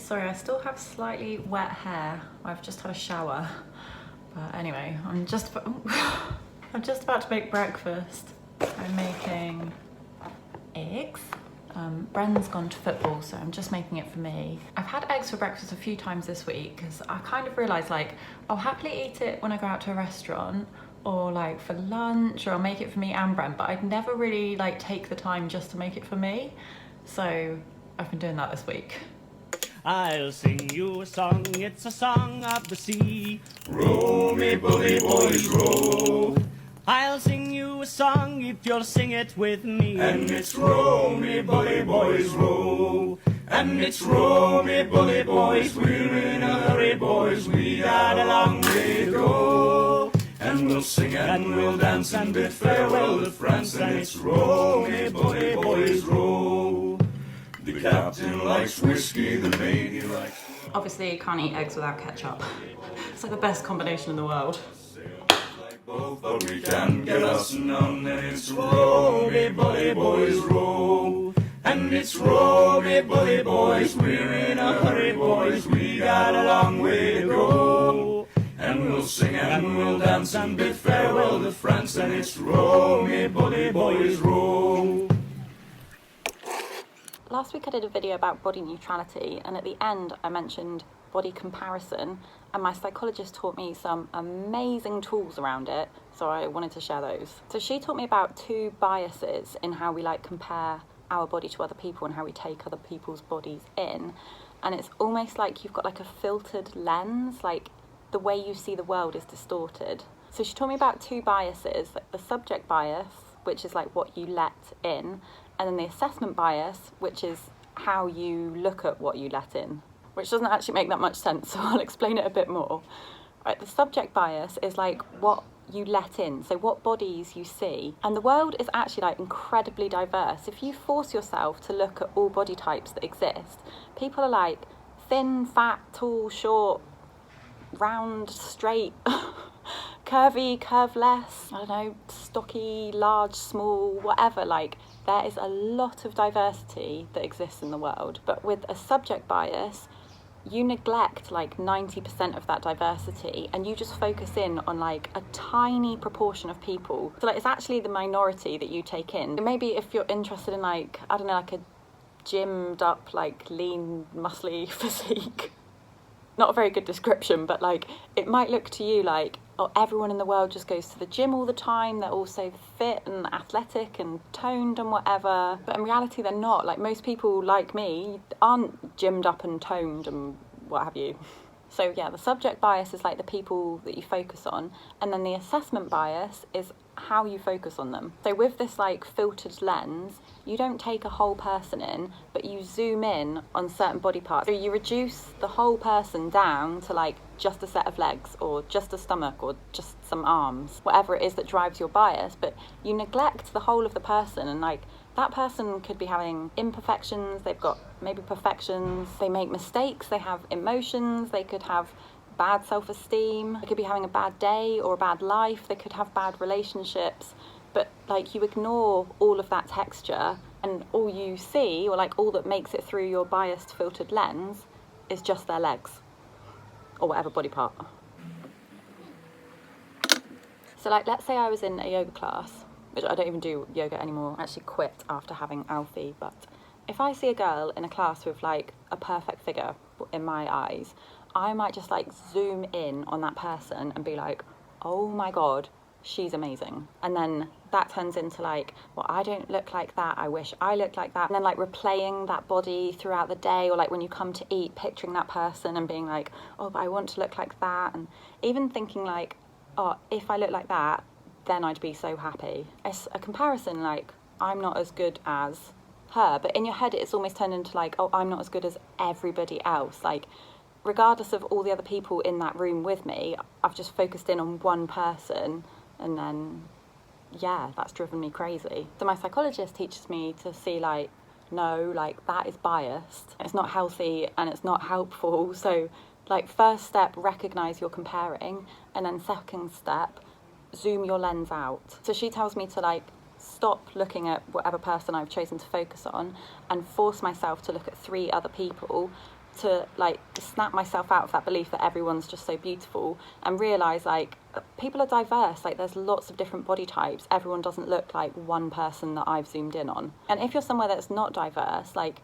Sorry, I still have slightly wet hair. I've just had a shower. But anyway, I'm just about to make breakfast. I'm making eggs. Bren's gone to football, so I'm just making it for me. I've had eggs for breakfast a few times this week because I kind of realised like I'll happily eat it when I go out to a restaurant or like for lunch, or I'll make it for me and Bren, but I'd never really like take the time just to make it for me. So I've been doing that this week. I'll sing you a song, it's a song of the sea. Row me bully boys, row. I'll sing you a song if you'll sing it with me. And it's row me bully boys, row. And it's row me bully boys, we're in a hurry boys, we got a long way to go. And we'll sing and we'll dance and bid farewell to France, and it's row me bully boys, row. The captain likes whiskey, the mate he likes... Obviously, you can't eat eggs without ketchup. It's like the best combination in the world. Both, but we can get us none, and it's row me bully boys, row. And it's row me bully boys, we're in a hurry boys, we got a long way to go. And we'll sing and we'll dance and bid farewell to France, and it's row me bully boys, row. Last week I did a video about body neutrality, and at the end I mentioned body comparison, and my psychologist taught me some amazing tools around it, so I wanted to share those. So she taught me about 2 biases in how we like compare our body to other people and how we take other people's bodies in, and it's almost like you've got like a filtered lens, like the way you see the world is distorted. So she taught me about 2 biases, like the subject bias, which is like what you let in, and then the assessment bias, which is how you look at what you let in, which doesn't actually make that much sense, so I'll explain it a bit more. Right, the subject bias is like what you let in, so what bodies you see. And the world is actually like incredibly diverse. If you force yourself to look at all body types that exist, people are like thin, fat, tall, short, round, straight, curvy, curveless, I don't know, stocky, large, small, whatever. Like, there is a lot of diversity that exists in the world. But with a subject bias, you neglect like 90% of that diversity, and you just focus in on like a tiny proportion of people. So like it's actually the minority that you take in. Maybe if you're interested in like, I don't know, like a gymmed up, like lean, muscly physique. Not a very good description, but like it might look to you like, oh, everyone in the world just goes to the gym all the time, they're all so fit and athletic and toned and whatever. But in reality, they're not. Like most people like me aren't gymmed up and toned and what have you. So yeah, the subject bias is like the people that you focus on, and then the assessment bias is how you focus on them. So with this like filtered lens, you don't take a whole person in, but you zoom in on certain body parts. So you reduce the whole person down to like just a set of legs or just a stomach or just some arms, whatever it is that drives your bias, but you neglect the whole of the person. And like that person could be having imperfections, they've got maybe perfections, they make mistakes, they have emotions, they could have bad self-esteem, they could be having a bad day or a bad life, they could have bad relationships, but like you ignore all of that texture, and all you see, or like all that makes it through your biased filtered lens, is just their legs or whatever body part. So like let's say I was in a yoga class, which I don't even do yoga anymore, I actually quit after having Alfie, but if I see a girl in a class with like a perfect figure in my eyes, I might just like zoom in on that person and be like, oh my God, she's amazing. And then that turns into like, well, I don't look like that, I wish I looked like that. And then like replaying that body throughout the day, or like when you come to eat, picturing that person and being like, oh, but I want to look like that. And even thinking like, oh, if I look like that, then I'd be so happy. It's a comparison, like I'm not as good as her, but in your head it's almost turned into like, oh, I'm not as good as everybody else. Like regardless of all the other people in that room with me, I've just focused in on one person, and then yeah, that's driven me crazy. So my psychologist teaches me to see like, no, like that is biased, it's not healthy and it's not helpful. So like first step, recognize you're comparing, and then second step, zoom your lens out. So she tells me to like stop looking at whatever person I've chosen to focus on and force myself to look at 3 other people to like snap myself out of that belief that everyone's just so beautiful and realise like people are diverse. Like there's lots of different body types. Everyone doesn't look like one person that I've zoomed in on. And if you're somewhere that's not diverse, like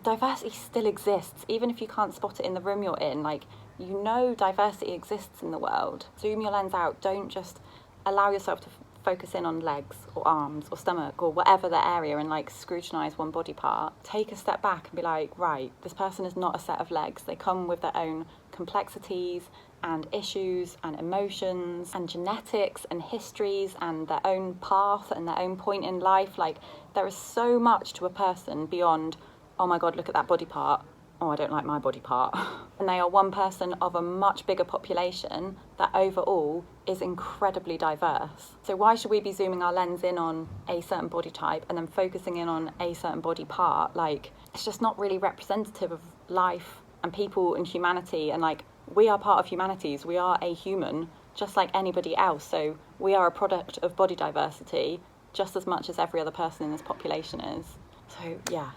diversity still exists. Even if you can't spot it in the room you're in, like, you know diversity exists in the world. Zoom your lens out. Don't just allow yourself to focus in on legs or arms or stomach or whatever the area and like scrutinise one body part. Take a step back and be like, right, this person is not a set of legs. They come with their own complexities and issues and emotions and genetics and histories and their own path and their own point in life. Like, there is so much to a person beyond, oh my God, look at that body part. Oh, I don't like my body part. And they are one person of a much bigger population that overall is incredibly diverse. So why should we be zooming our lens in on a certain body type and then focusing in on a certain body part? Like, it's just not really representative of life and people and humanity. And like, we are part of humanities. We are a human, just like anybody else. So we are a product of body diversity just as much as every other person in this population is. So yeah.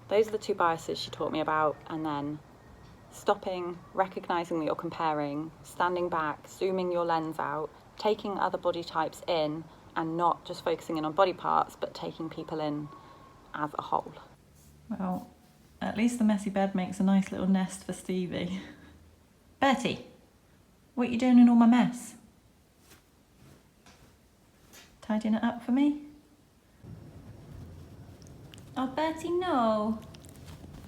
Those are the two biases she taught me about, and then stopping, recognising that you're comparing, standing back, zooming your lens out, taking other body types in, and not just focusing in on body parts, but taking people in as a whole. Well, at least the messy bed makes a nice little nest for Stevie. Bertie, what are you doing in all my mess? Tidying it up for me? Oh, Bertie, no.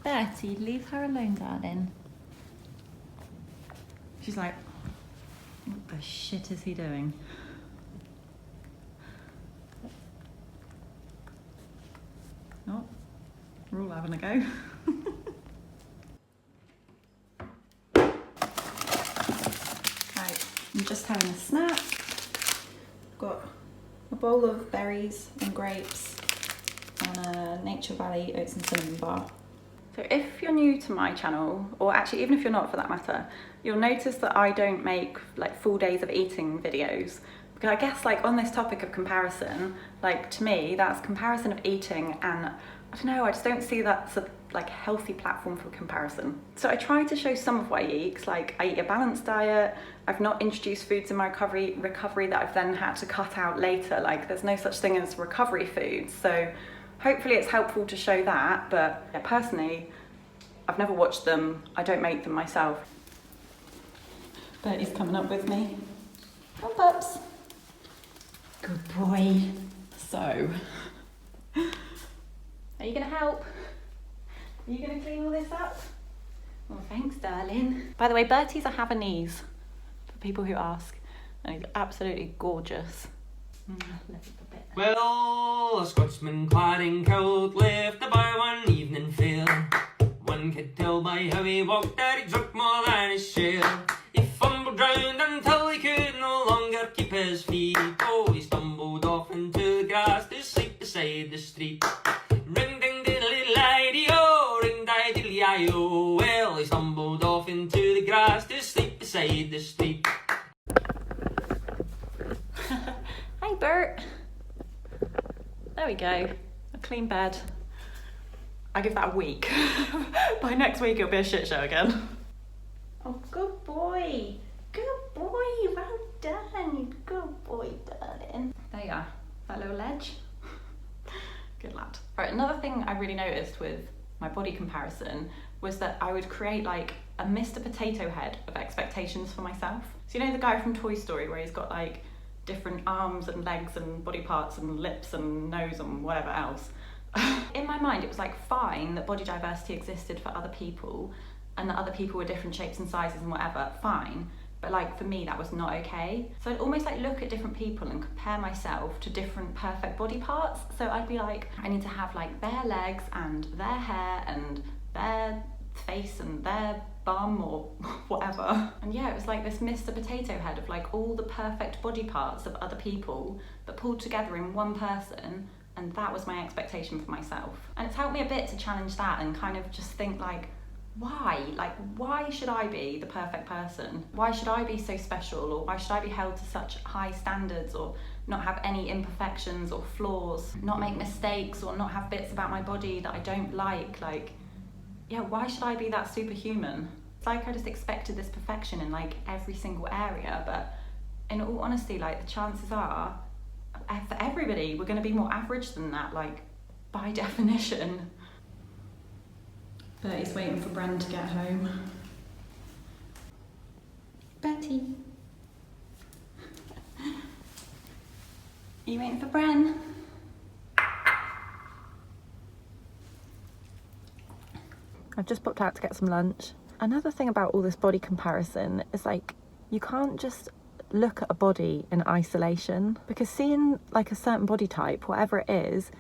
Bertie, leave her alone, darling. She's like, what the shit is he doing? Oh, we're all having a go. Right, I'm just having a snack. Got a bowl of berries and grapes and a Nature Valley oats and cinnamon bar. So if you're new to my channel, or actually even if you're not for that matter, you'll notice that I don't make like full days of eating videos. Because I guess like on this topic of comparison, like to me, that's comparison of eating, and I don't know, I just don't see that's a like healthy platform for comparison. So I try to show some of what I eat, 'cause, like I eat a balanced diet. I've not introduced foods in my recovery that I've then had to cut out later. Like there's no such thing as recovery foods. So hopefully it's helpful to show that, but yeah, personally, I've never watched them. I don't make them myself. Bertie's coming up with me. Come on, pups. Good boy. So, are you gonna help? Are you gonna clean all this up? Well, thanks, darling. By the way, Bertie's a Havanese, for people who ask, and he's absolutely gorgeous. Well, a Scotsman clad in kilt left about one evening fair. One could tell by how he walked that he drunk more than his share. He fumbled round until he could no longer keep his feet. Oh, he stumbled off into the grass to sleep beside the street. Ring ding diddly lady oh, ring di diddly I oh. Well, he stumbled off into the grass to sleep beside the street. Hi, Bert. There we go, a clean bed. I give that a week. By next week it'll be a shit show again. Oh, good boy. Good boy, well done. Good boy, darling. There you are, that little ledge. Good lad. Right, another thing I really noticed with my body comparison was that I would create like a Mr. Potato Head of expectations for myself. So you know the guy from Toy Story where he's got like different arms and legs and body parts and lips and nose and whatever else. In my mind, it was like fine that body diversity existed for other people and that other people were different shapes and sizes and whatever, fine. But like for me, that was not okay. So I'd almost like look at different people and compare myself to different perfect body parts. So I'd be like, I need to have like their legs and their hair and their face and their bum or whatever. And yeah, it was like this Mr. Potato Head of like all the perfect body parts of other people that pulled together in one person, and that was my expectation for myself. And it's helped me a bit to challenge that and kind of just think like, why? Like, why should I be the perfect person? Why should I be so special? Or why should I be held to such high standards, or not have any imperfections or flaws, not make mistakes, or not have bits about my body that I don't like? Like, yeah, why should I be that superhuman? It's like I just expected this perfection in like every single area, but in all honesty, like the chances are, for everybody, we're going to be more average than that, like by definition. Bertie's waiting for Bren to get home. Bertie. Are you waiting for Bren? I've just popped out to get some lunch. Another thing about all this body comparison is like, you can't just look at a body in isolation, because seeing like a certain body type, whatever it is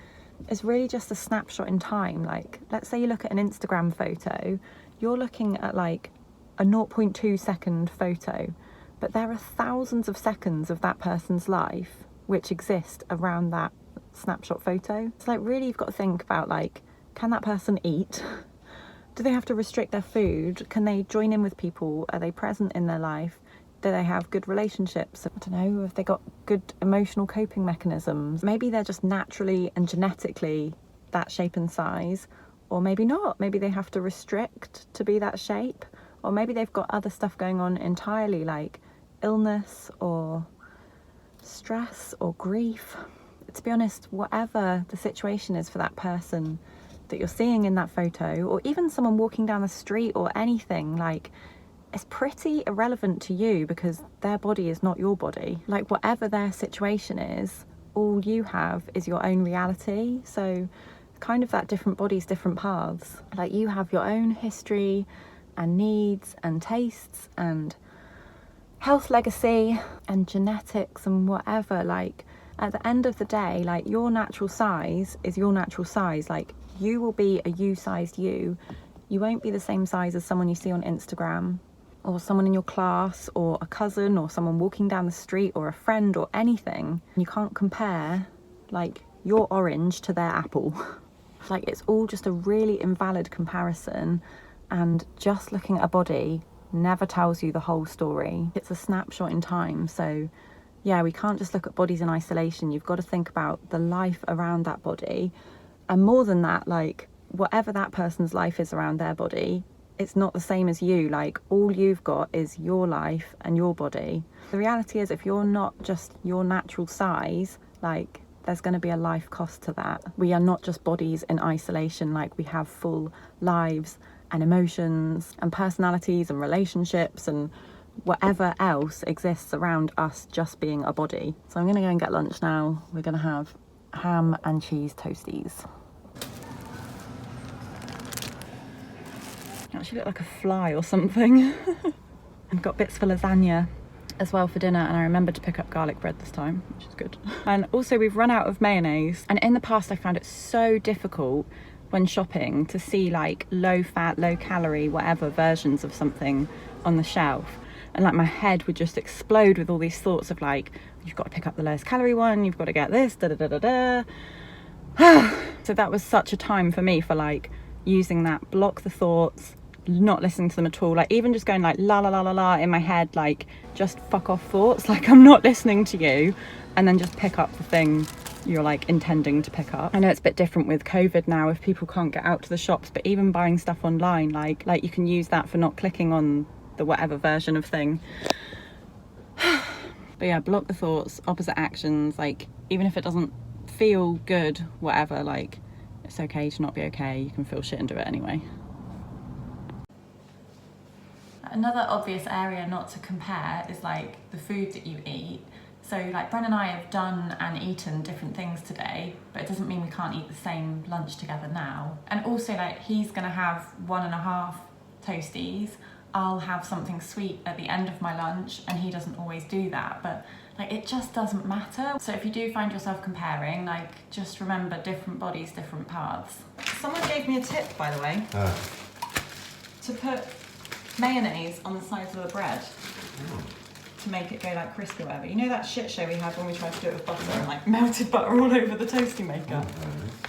really just a snapshot in time. Like, let's say you look at an Instagram photo, you're looking at like a 0.2 second photo, but there are thousands of seconds of that person's life which exist around that snapshot photo. It's like, really, you've got to think about like, can that person eat? Do they have to restrict their food? Can they join in with people? Are they present in their life? Do they have good relationships? I don't know, have they got good emotional coping mechanisms? Maybe they're just naturally and genetically that shape and size, or maybe not. Maybe they have to restrict to be that shape, or maybe they've got other stuff going on entirely, like illness or stress or grief. To be honest, whatever the situation is for that person that you're seeing in that photo, or even someone walking down the street or anything, like, it's pretty irrelevant to you because their body is not your body. Like, whatever their situation is, all you have is your own reality. So kind of that different bodies, different paths. Like, you have your own history and needs and tastes and health legacy and genetics and whatever. Like, at the end of the day, like, your natural size is your natural size. Like, you will be a you-sized you. You won't be the same size as someone you see on Instagram, or someone in your class, or a cousin, or someone walking down the street, or a friend, or anything. You can't compare like your orange to their apple. Like, it's all just a really invalid comparison, and just looking at a body never tells you the whole story. It's a snapshot in time. So yeah, we can't just look at bodies in isolation. You've got to think about the life around that body, and more than that, like, whatever that person's life is around their body, it's not the same as you. Like, all you've got is your life and your body. The reality is, if you're not just your natural size, like, there's going to be a life cost to that. We are not just bodies in isolation. Like, we have full lives and emotions and personalities and relationships and whatever else exists around us just being a body. So I'm going to go and get lunch now. We're going to have ham and cheese toasties. Actually look like a fly or something. And got bits for lasagna as well for dinner, and I remembered to pick up garlic bread this time, which is good. And also, we've run out of mayonnaise, and in the past I found it so difficult when shopping to see like low fat, low calorie, whatever versions of something on the shelf, and like my head would just explode with all these thoughts of like, you've got to pick up the lowest calorie one, you've got to get this, da da da da da. So that was such a time for me for like using that, block the thoughts, not listening to them at all, like even just going like la la la la la in my head, like just fuck off thoughts, like I'm not listening to you, and then just pick up the thing you're like intending to pick up. I know it's a bit different with COVID now if people can't get out to the shops, but even buying stuff online, like you can use that for not clicking on the whatever version of thing. But yeah, block the thoughts, opposite actions, like even if it doesn't feel good, whatever, like it's okay to not be okay, you can feel shit and do it anyway. Another obvious area not to compare is like the food that you eat. So like Bren and I have done and eaten different things today, but it doesn't mean we can't eat the same lunch together now. And also, like, he's gonna have 1.5 toasties, I'll have something sweet at the end of my lunch, and he doesn't always do that, but like it just doesn't matter. So if you do find yourself comparing, like just remember, different bodies, different paths. Someone gave me a tip, by the way, to put mayonnaise on the sides of the bread to make it go like crispy or whatever. You know that shit show we had when we tried to do it with butter and like melted butter all over the toasty maker?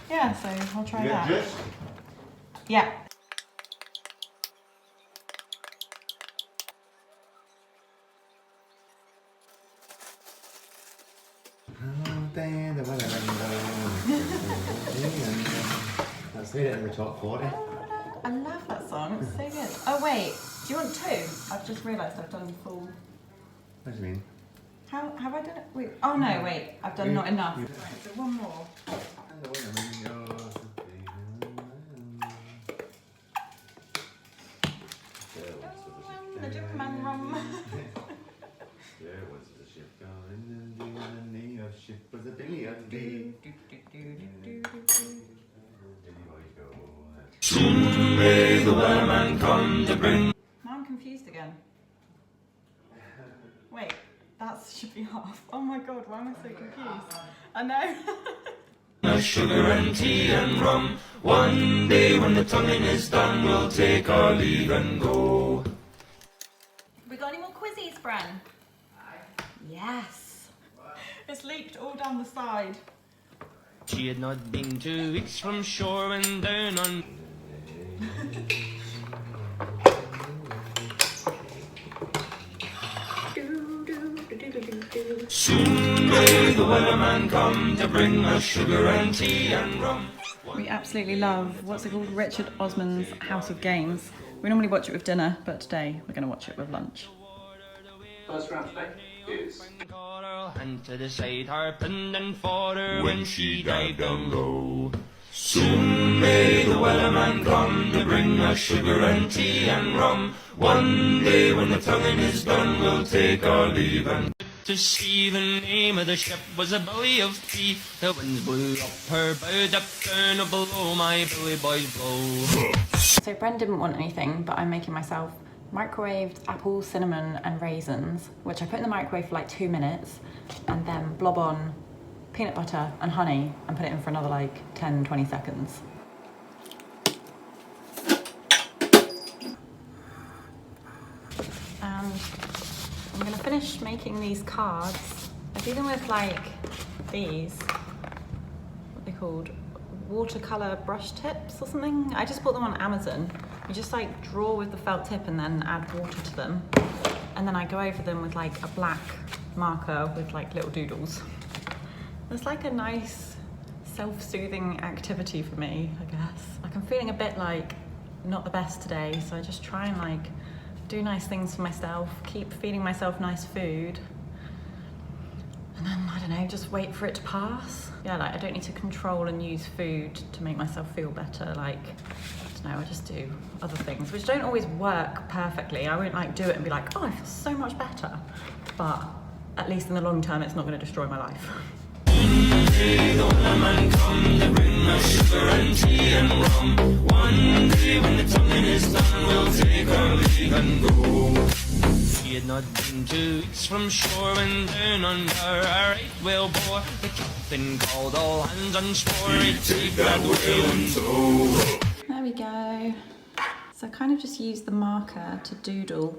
Yeah, so I'll try that. Just? Yeah. That's made it in the top 40. I love that song. It's so good. Oh wait, do you want two? I've just realised I've done full. What do you mean? How have I done it? Wait. Oh no, wait. I've done not enough. Right, so one more. The German rum. There was a ship going and the name of ship was a Billy and Dee. Soon may the wellerman come to bring. Now I'm confused again. Wait, that should be half. Oh my god, why am I so confused? I know. Sugar and tea and rum. One day when the tonguing is done, we'll take our leave and go. We got any more quizzies, Bren? Yes. It's leaked all down the side. She had not been 2 weeks from shore when down on. Soon may the wellerman come to bring us sugar and tea and rum. We absolutely love, what's it called? Richard Osman's House of Games. We normally watch it with dinner, but today we're going to watch it with lunch. First round today is And to the side harping and fought her when she dived down low. Soon may the wellerman come to bring us sugar and tea and rum. One day when the tonguing is done, we'll take our leave and to sea. The name of the ship was a Billy of Tea. The winds blew up her bow, up down below my Billy boys blow. So Bren didn't want anything, but I'm making myself microwaved apple, cinnamon and raisins, which I put in the microwave for like 2 minutes and then blob on peanut butter and honey and put it in for another like 10-20 seconds. And I'm going to finish making these cards. I do them with like these, what are they called? Watercolor brush tips or something. I just bought them on Amazon. You just like draw with the felt tip and then add water to them. And then I go over them with like a black marker with like little doodles. It's like a nice self-soothing activity for me, I guess. Like I'm feeling a bit like not the best today, so I just try and like do nice things for myself, keep feeding myself nice food. And then, I don't know, just wait for it to pass. Yeah, like I don't need to control and use food to make myself feel better. Like, I don't know, I just do other things, which don't always work perfectly. I won't like do it and be like, oh, I feel so much better. But at least in the long term, it's not going to destroy my life. Day the wellerman come to bring us sugar and tea and rum. One day when the tonguing is done, we'll take our leave and go. She had not been 2 weeks from shore when down under a right whale bore. The captain called all hands and swore he'd take that whale and tow. There we go. So I kind of just used the marker to doodle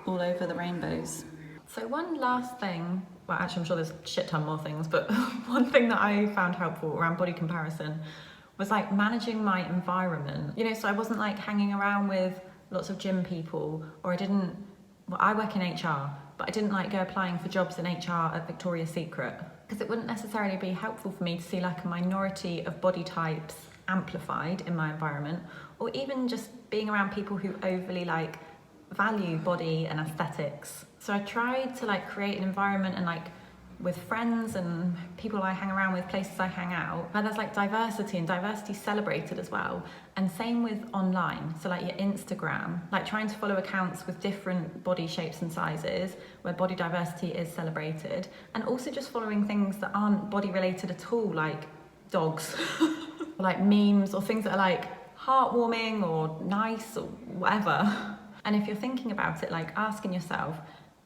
all over the rainbows. So one last thing, well actually I'm sure there's a shit ton more things, but one thing that I found helpful around body comparison was like managing my environment. You know, so I wasn't like hanging around with lots of gym people, or I work in HR, but I didn't like go applying for jobs in HR at Victoria's Secret, because it wouldn't necessarily be helpful for me to see like a minority of body types amplified in my environment, or even just being around people who overly like value body and aesthetics. So I tried to like create an environment and like with friends and people I hang around with, places I hang out, where there's like diversity and diversity celebrated as well. And same with online, so like your Instagram, like trying to follow accounts with different body shapes and sizes where body diversity is celebrated, and also just following things that aren't body related at all, like dogs, or like memes or things that are like heartwarming or nice or whatever. And if you're thinking about it, like asking yourself,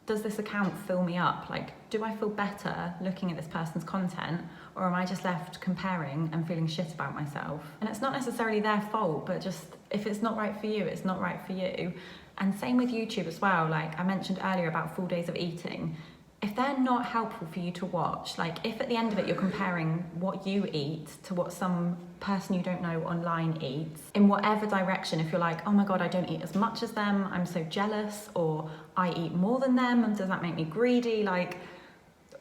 does this account fill me up? Like, do I feel better looking at this person's content, or am I just left comparing and feeling shit about myself? And it's not necessarily their fault, but just if it's not right for you, it's not right for you. And same with YouTube as well. Like I mentioned earlier about full days of eating. If they're not helpful for you to watch, like if at the end of it you're comparing what you eat to what some person you don't know online eats, in whatever direction, if you're like, oh my God, I don't eat as much as them, I'm so jealous, or I eat more than them, and does that make me greedy? Like,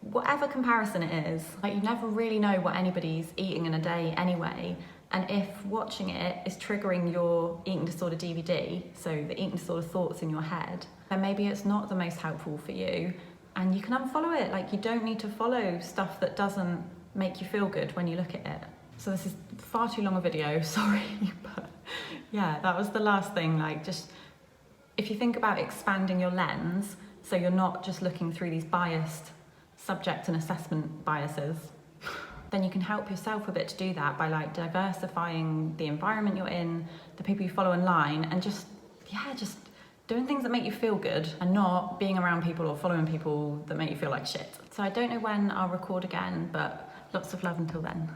whatever comparison it is, like you never really know what anybody's eating in a day anyway. And if watching it is triggering your eating disorder DVD, so the eating disorder thoughts in your head, then maybe it's not the most helpful for you and you can unfollow it. Like, you don't need to follow stuff that doesn't make you feel good when you look at it. So this is far too long a video, sorry, but yeah, that was the last thing. Like, just if you think about expanding your lens, so you're not just looking through these biased subject and assessment biases, then you can help yourself a bit to do that by like diversifying the environment you're in, the people you follow online, and just doing things that make you feel good and not being around people or following people that make you feel like shit. So I don't know when I'll record again, but lots of love until then.